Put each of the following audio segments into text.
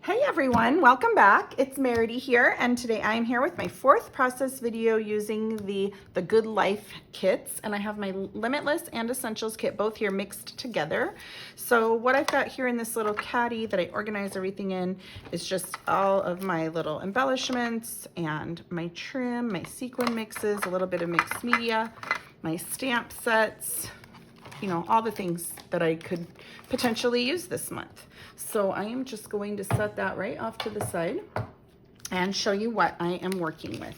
Hey everyone, welcome back. It's Meridy here, and today I am here with my fourth process video using the Good Life kits, and I have my Limitless and Essentials kit both here mixed together. So what I've got here in this little caddy that I organize everything in is just all of my little embellishments and my trim, my sequin mixes, a little bit of mixed media, my stamp sets, you know, all the things that I could potentially use this month. So I am just going to set that right off to the side and show you what I am working with.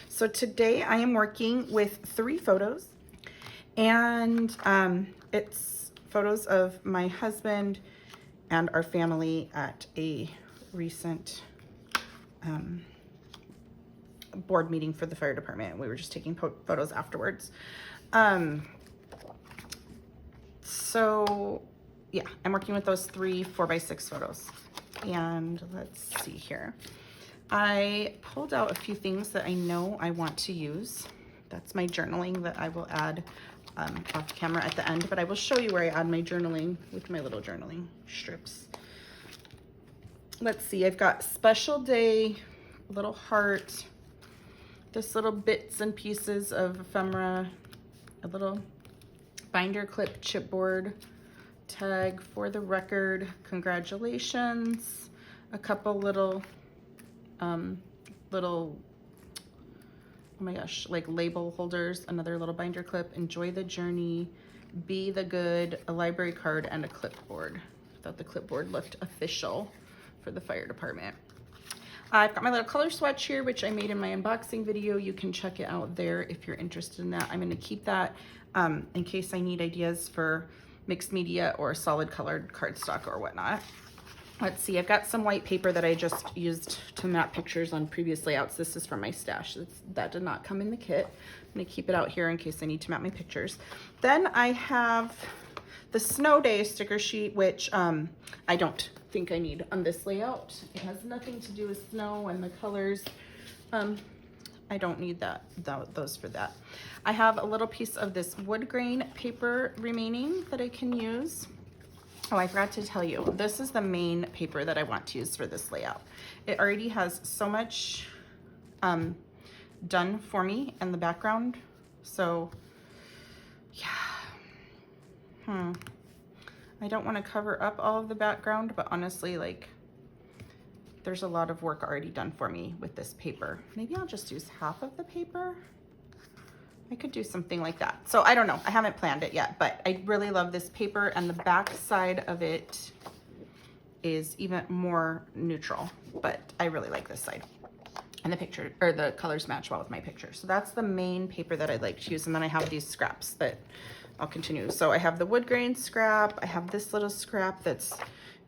So today I am working with 3 photos, and it's photos of my husband and our family at a recent board meeting for the fire department. We were just taking photos afterwards. So yeah, I'm working with those 3 4x6 photos. And let's see here. I pulled out a few things that I know I want to use. That's my journaling that I will add off camera at the end, but I will show you where I add my journaling with my little journaling strips. Let's see, I've got special day, little heart, this little bits and pieces of ephemera, a little binder clip chipboard, tag for the record, congratulations, a couple little oh my gosh, like label holders, another little binder clip, enjoy the journey, be the good, a library card, and a clipboard. I thought the clipboard looked official for the fire department. I've got my little color swatch here, which I made in my unboxing video. You can check it out there if you're interested in that. I'm going to keep that in case I need ideas for mixed media or solid colored cardstock or whatnot. Let's see, I've got some white paper that I just used to map pictures on previous layouts. This is from my stash. That did not come in the kit. I'm going to keep it out here in case I need to map my pictures. Then I have the snow day sticker sheet, which I don't think I need on this layout. It has nothing to do with snow and the colors. I don't need those for that. I have a little piece of this wood grain paper remaining that I can use. Oh, I forgot to tell you, this is the main paper that I want to use for this layout. It already has so much done for me in the background. So yeah, I don't want to cover up all of the background, but honestly, like, there's a lot of work already done for me with this paper. Maybe I'll just use half of the paper. I could do something like that. So I don't know, I haven't planned it yet, but I really love this paper, and the back side of it is even more neutral, but I really like this side. And the picture, or the colors match well with my picture. So that's the main paper that I like to use. And then I have these scraps that I'll continue. So I have the wood grain scrap. I have this little scrap that's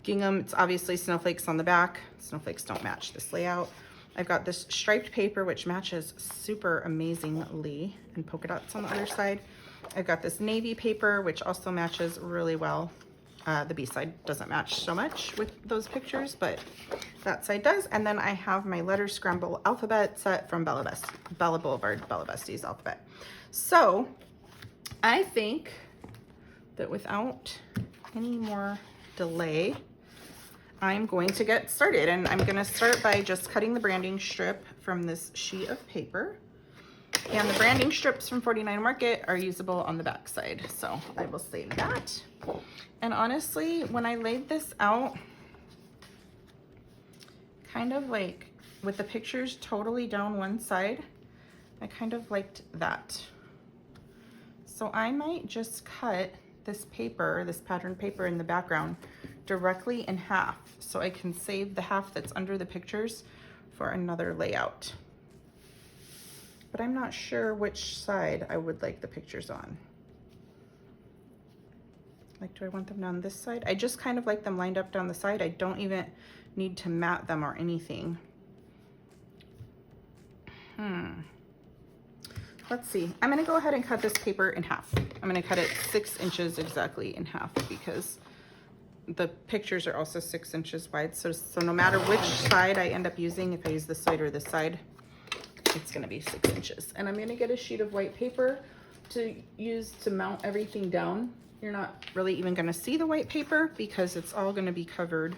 gingham. It's obviously snowflakes on the back. Snowflakes don't match this layout. I've got this striped paper, which matches super amazingly, and polka dots on the other side. I've got this navy paper, which also matches really well. The B side doesn't match so much with those pictures, but that side does. And then I have my letter scramble alphabet set from Bella Boulevard, Bella Bestie's alphabet. So I think that without any more delay, I'm going to get started, and I'm going to start by just cutting the branding strip from this sheet of paper. And the branding strips from 49 Market are usable on the back side, so I will save that. And honestly, when I laid this out, kind of like with the pictures totally down one side, I kind of liked that. So I might just cut this paper, this patterned paper in the background, directly in half, so I can save the half that's under the pictures for another layout. But I'm not sure which side I would like the pictures on. Like, do I want them down this side? I just kind of like them lined up down the side. I don't even need to mat them or anything. Let's see. I'm gonna go ahead and cut this paper in half. I'm gonna cut it 6 inches exactly in half, because the pictures are also 6 inches wide. So no matter which side I end up using, if I use this side or this side, it's gonna be 6 inches. And I'm gonna get a sheet of white paper to use to mount everything down. You're not really even gonna see the white paper because it's all gonna be covered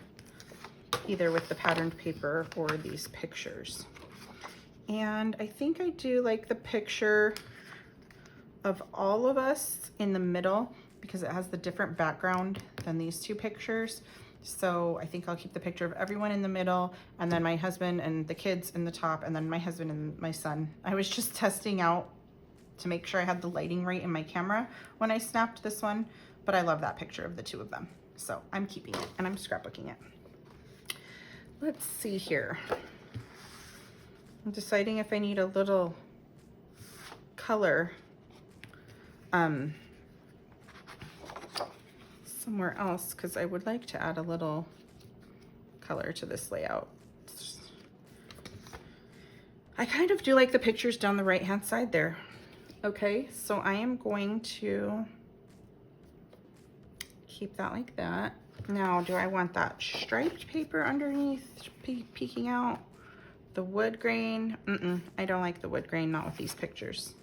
either with the patterned paper or these pictures. And I think I do like the picture of all of us in the middle because it has the different background than these two pictures. So I think I'll keep the picture of everyone in the middle, and then my husband and the kids in the top, and then my husband and my son. I was just testing out to make sure I had the lighting right in my camera when I snapped this one, but I love that picture of the two of them. So I'm keeping it and I'm scrapbooking it. Let's see here. I'm deciding if I need a little color somewhere else, because I would like to add a little color to this layout. I kind of do like the pictures down the right hand side there. Okay, so I am going to keep that like that. Now, do I want that striped paper underneath peeking out? The wood grain? I don't like the wood grain, not with these pictures.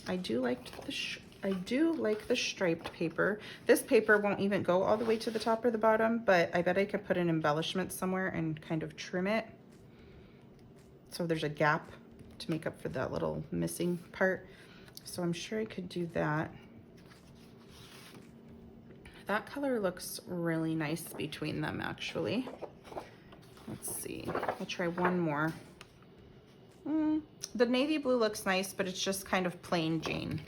I do like the striped paper. This paper won't even go all the way to the top or the bottom, but I bet I could put an embellishment somewhere and kind of trim it so there's a gap to make up for that little missing part. So I'm sure I could do that. That color looks really nice between them, actually. Let's see, I'll try one more. The navy blue looks nice, but it's just kind of plain Jane.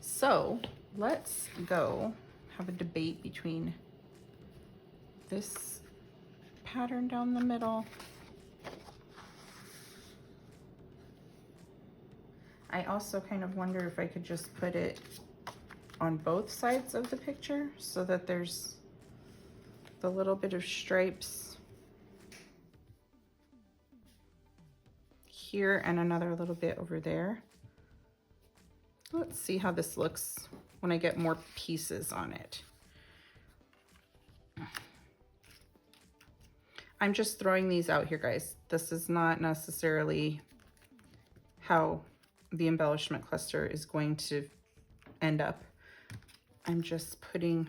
So let's go have a debate between this pattern down the middle. I also kind of wonder if I could just put it on both sides of the picture so that there's the little bit of stripes here and another little bit over there. Let's see how this looks when I get more pieces on it. I'm just throwing these out here, guys. This is not necessarily how the embellishment cluster is going to end up. I'm just putting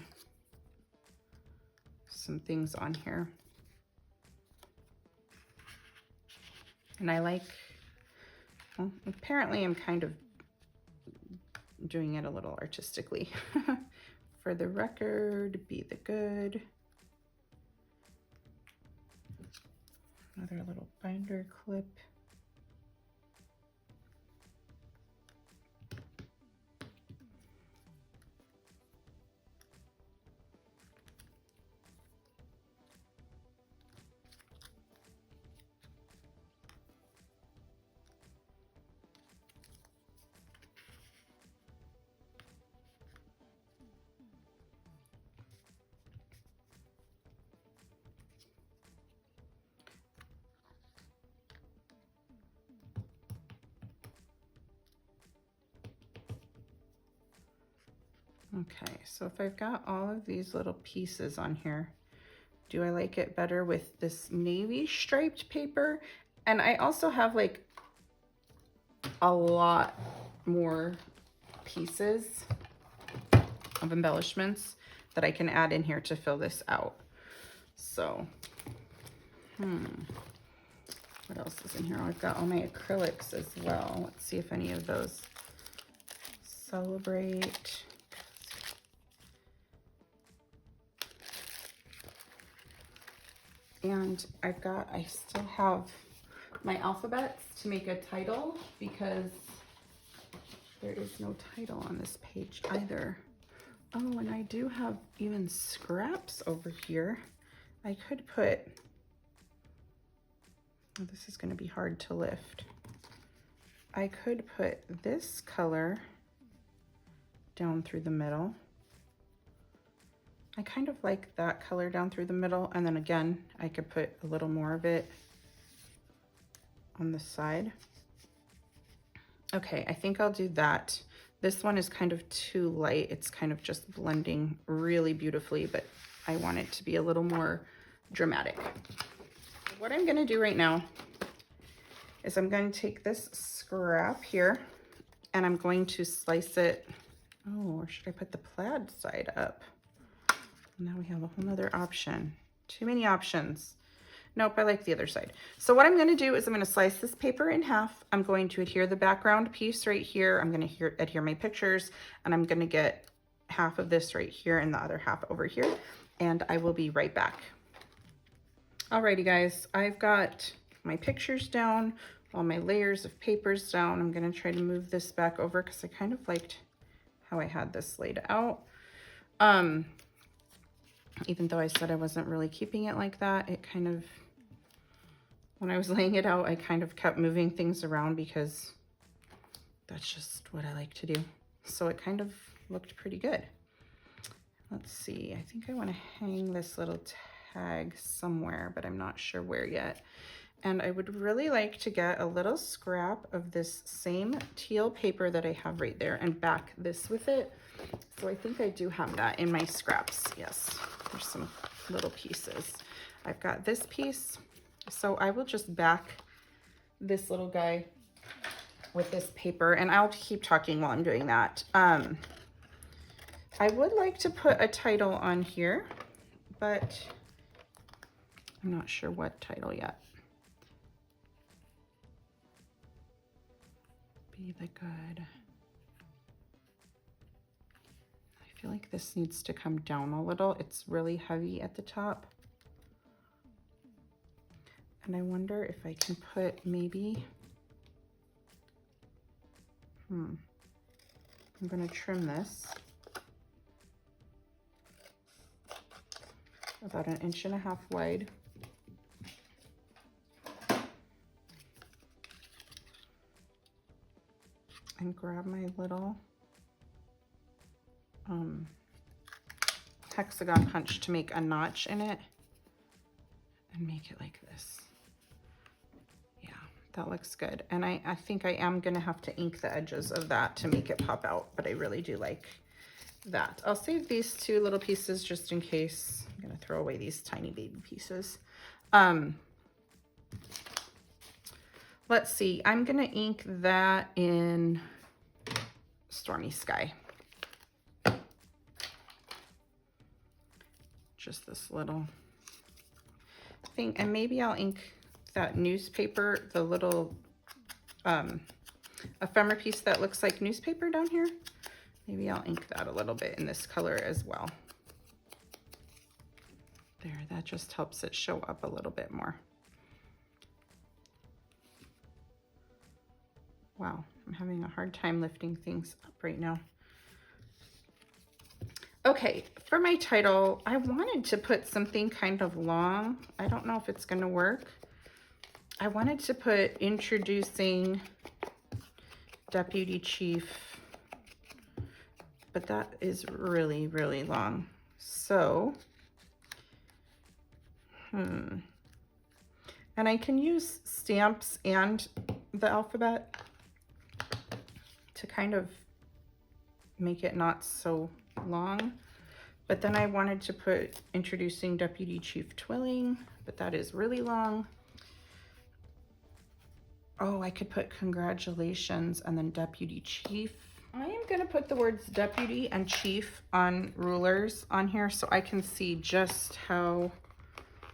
some things on here. And I like, well, apparently I'm kind of doing it a little artistically. For the record, be the good. Another little binder clip. Okay, so if I've got all of these little pieces on here, do I like it better with this navy striped paper? And I also have like a lot more pieces of embellishments that I can add in here to fill this out. So, what else is in here? Oh, I've got all my acrylics as well. Let's see if any of those celebrate. And I still have my alphabets to make a title because there is no title on this page either. Oh, and I do have even scraps over here. I could put, oh, this is going to be hard to lift. I could put this color down through the middle. I kind of like that color down through the middle, and then again, I could put a little more of it on the side. Okay, I think I'll do that. This one is kind of too light. It's kind of just blending really beautifully, but I want it to be a little more dramatic. What I'm gonna do right now is I'm going to take this scrap here and I'm going to slice it. Oh, or should I put the plaid side up? Now we have a whole nother option. Too many options. Nope, I like the other side. So what I'm going to do is I'm going to slice this paper in half. I'm going to adhere the background piece right here. I'm going to adhere my pictures, and I'm going to get half of this right here and the other half over here, and I will be right back. Alrighty guys, I've got my pictures down, all my layers of papers down. I'm going to try to move this back over because I kind of liked how I had this laid out. Even though I said I wasn't really keeping it like that, it kind of, when I was laying it out, I kind of kept moving things around because that's just what I like to do. So it kind of looked pretty good. Let's see, I think I want to hang this little tag somewhere, but I'm not sure where yet. And I would really like to get a little scrap of this same teal paper that I have right there and back this with it. So I think I do have that in my scraps. Yes, there's some little pieces. I've got this piece. So I will just back this little guy with this paper, and I'll keep talking while I'm doing that. I would like to put a title on here, but I'm not sure what title yet. Be the good. I feel like this needs to come down a little. It's really heavy at the top. And I wonder if I can put maybe, I'm gonna trim this about 1.5 inches wide. And grab my little hexagon punch to make a notch in it and make it like this. Yeah, that looks good. And I think I am gonna have to ink the edges of that to make it pop out, but I really do like that. I'll save these 2 little pieces just in case. I'm gonna throw away these tiny baby pieces. Let's see, I'm gonna ink that in Stormy Sky. Just this little thing, and maybe I'll ink that newspaper, the little ephemera piece that looks like newspaper down here. Maybe I'll ink that a little bit in this color as well. There, that just helps it show up a little bit more. Wow, I'm having a hard time lifting things up right now. Okay, for my title, I wanted to put something kind of long. I don't know if it's gonna work. I wanted to put introducing Deputy Chief, but that is really, really long. So, and I can use stamps and the alphabet to kind of make it not so long. But then I wanted to put introducing Deputy Chief Twilling, but that is really long. Oh, I could put congratulations and then Deputy Chief. I am gonna put the words Deputy and Chief on rulers on here so I can see just how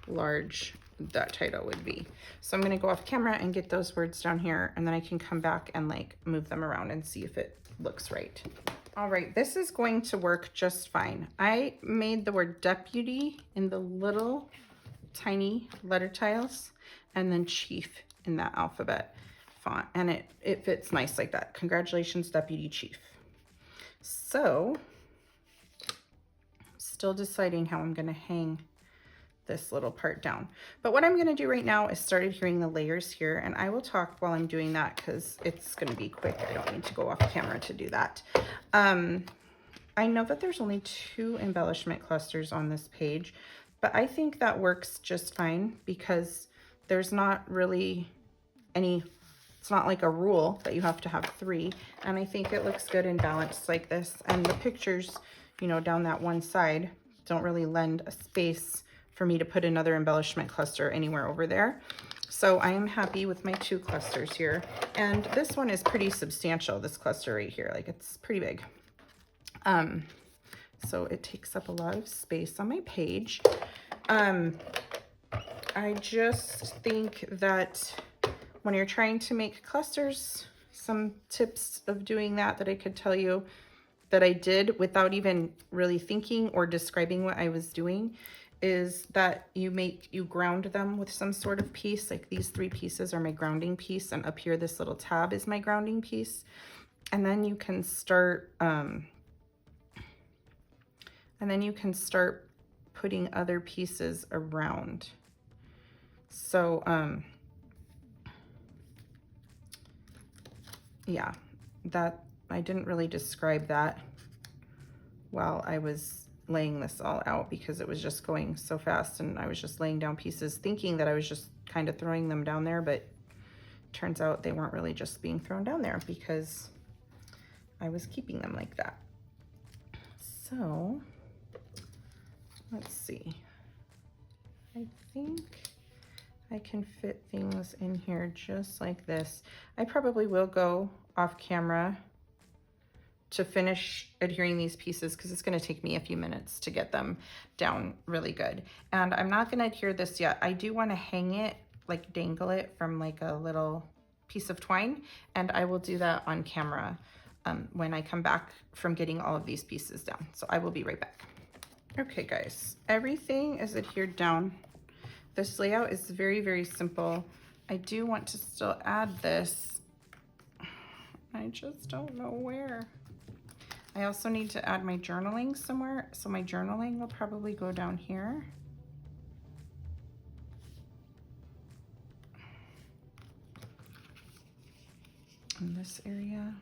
large that title would be. So I'm gonna go off camera and get those words down here, and then I can come back and like move them around and see if it looks right. All right, this is going to work just fine. I made the word deputy in the little tiny letter tiles and then chief in that alphabet font, and it fits nice like that. Congratulations, Deputy Chief. So, still deciding how I'm gonna hang this little part down. But what I'm gonna do right now is start adhering the layers here, and I will talk while I'm doing that because it's gonna be quick. I don't need to go off camera to do that. I know that there's only 2 embellishment clusters on this page, but I think that works just fine because there's not really any, it's not like a rule that you have to have 3. And I think it looks good and balanced like this. And the pictures, you know, down that one side don't really lend a space for me to put another embellishment cluster anywhere over there. So I am happy with my 2 clusters here. And this one is pretty substantial, this cluster right here, like it's pretty big. So it takes up a lot of space on my page. I just think that when you're trying to make clusters, some tips of doing that I could tell you that I did without even really thinking or describing what I was doing is that you ground them with some sort of piece. Like these 3 pieces are my grounding piece, and up here this little tab is my grounding piece. And then you can start putting other pieces around. So yeah, that I didn't really describe that while I was laying this all out because it was just going so fast, and I was just laying down pieces thinking that I was just kind of throwing them down there, but turns out they weren't really just being thrown down there because I was keeping them like that. So let's see. I think I can fit things in here just like this. I probably will go off camera to finish adhering these pieces because it's going to take me a few minutes to get them down really good. And I'm not going to adhere this yet. I do want to hang it, like dangle it from like a little piece of twine, and I will do that on camera when I come back from getting all of these pieces down. So I will be right back. Okay guys, everything is adhered down. This layout is very, very simple. I do want to still add this. I just don't know where. I also need to add my journaling somewhere. So my journaling will probably go down here. In this area.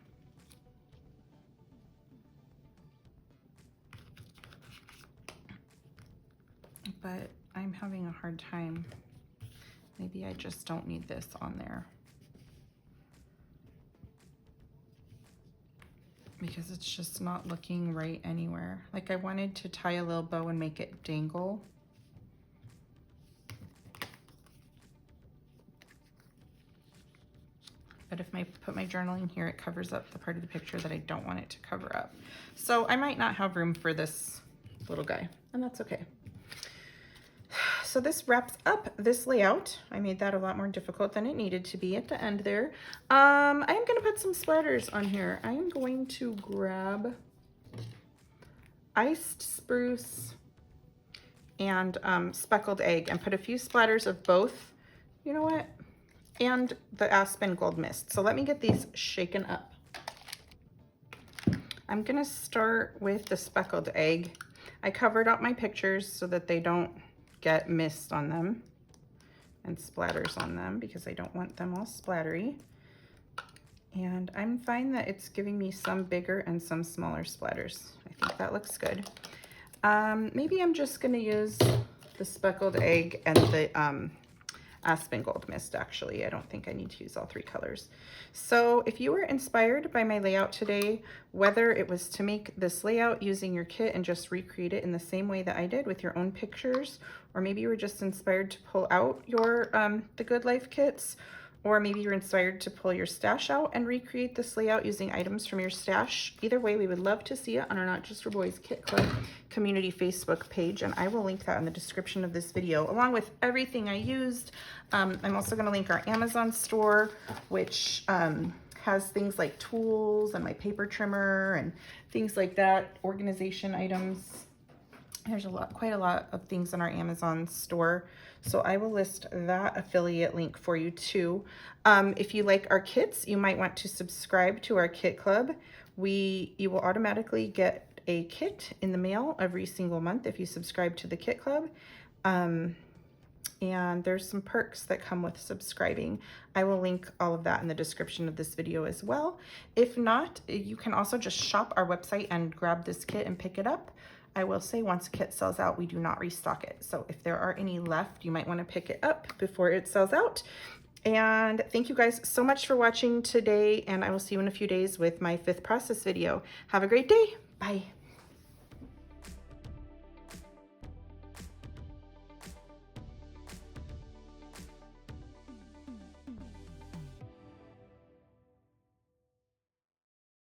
But I'm having a hard time. Maybe I just don't need this on there. Because it's just not looking right anywhere. Like I wanted to tie a little bow and make it dangle. But if I put my journaling here, it covers up the part of the picture that I don't want it to cover up. So I might not have room for this little guy, and that's okay. So this wraps up this layout. I made that a lot more difficult than it needed to be at the end there. I am going to put some splatters on here. I am going to grab iced spruce and speckled egg and put a few splatters of both. You know what? And the aspen gold mist. So let me get these shaken up. I'm going to start with the speckled egg. I covered up my pictures so that they don't get mist on them and splatters on them because I don't want them all splattery. And I'm fine that it's giving me some bigger and some smaller splatters. I think that looks good. Maybe I'm just gonna use the speckled egg and the aspen gold mist actually. I don't think I need to use all 3 colors. So if you were inspired by my layout today, whether it was to make this layout using your kit and just recreate it in the same way that I did with your own pictures, or maybe you were just inspired to pull out your the Good Life kits, or maybe you're inspired to pull your stash out and recreate this layout using items from your stash. Either way, we would love to see it on our Not Just for Boys Kit Club community Facebook page, and I will link that in the description of this video, along with everything I used. I'm also gonna link our Amazon store, which has things like tools and my paper trimmer and things like that, organization items. There's quite a lot of things in our Amazon store. So I will list that affiliate link for you too. If you like our kits, you might want to subscribe to our kit club. You will automatically get a kit in the mail every single month if you subscribe to the kit club. And there's some perks that come with subscribing. I will link all of that in the description of this video as well. If not, you can also just shop our website and grab this kit and pick it up. I will say once a kit sells out, we do not restock it. So if there are any left, you might want to pick it up before it sells out. And thank you guys so much for watching today, and I will see you in a few days with my 5th process video. Have a great day. Bye.